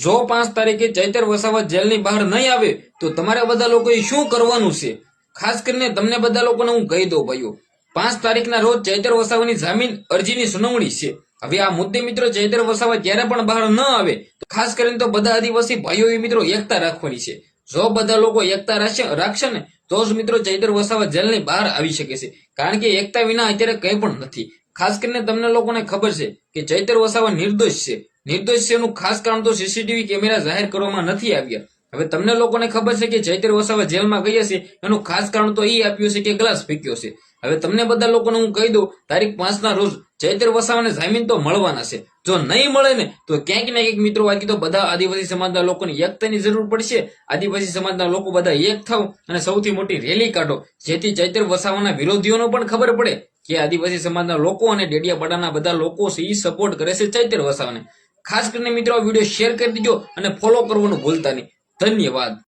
જો 5 તારીખે ચૈતર વસાવા જેલની બહાર નહીં આવે તો તમારે બધા લોકોએ શું કરવાનું છે? ખાસ કરીને તમને બધા લોકોને હું કહી દઉં ભાઈઓ, 5 તારીખના રોજ ચૈતર વસાવાની જામીન અરજીની સુનાવણી છે. હવે આ મુદ્દે મિત્રો ચૈતર વસાવા જ્યારે પણ બહાર ન આવે તો ખાસ કરીને તો બધા આદિવાસી ભાઈઓએ મિત્રો એકતા રાખવાની છે. જો બધા લોકો એકતા રાખશે ને તો જ મિત્રો ચૈતર વસાવા જેલની બહાર આવી શકે છે. કારણ કે એકતા વિના અત્યારે કંઈ પણ નથી. ખાસ કરીને તમને લોકોને ખબર છે કે ચૈતર વસાવા નિર્દોષ છે. નિર્દોષ છે એનું ખાસ કારણ તો સીસીટીવી કેમેરા જાહેર કરવામાં નથી આવ્યા. હવે તમને લોકોને ખબર છે કે ચૈતર વસાવા જેલમાં ગયા છે એનું ખાસ કારણ તો એ આપ્યું છે કે ગ્લાસ ફેંક્યો છે. હવે તમને બધા લોકોને હું કહી દઉં, તારીખ 5ના રોજ ચૈતર વસાવાને જામીન તો મળવાના છે. જો નહીં મળે ને તો ક્યાંક ને ક્યાંક મિત્રો બાકી તો બધા આદિવાસી સમાજના લોકોની એકતાની જરૂર પડશે. આદિવાસી સમાજના લોકો બધા એક થાવ અને સૌથી મોટી રેલી કાઢો, જેથી ચૈતર વસાવાના વિરોધીઓને પણ ખબર પડે કે આદિવાસી સમાજના લોકો અને ડેડિયાપાડાના બધા લોકો છે એ સપોર્ટ કરે છે ચૈતર વસાવાને. ખાસ કરીને મિત્રો આ વિડીયો શેર કરી દીજો અને ફોલો કરવાનું ભૂલતા નહીં. ધન્યવાદ.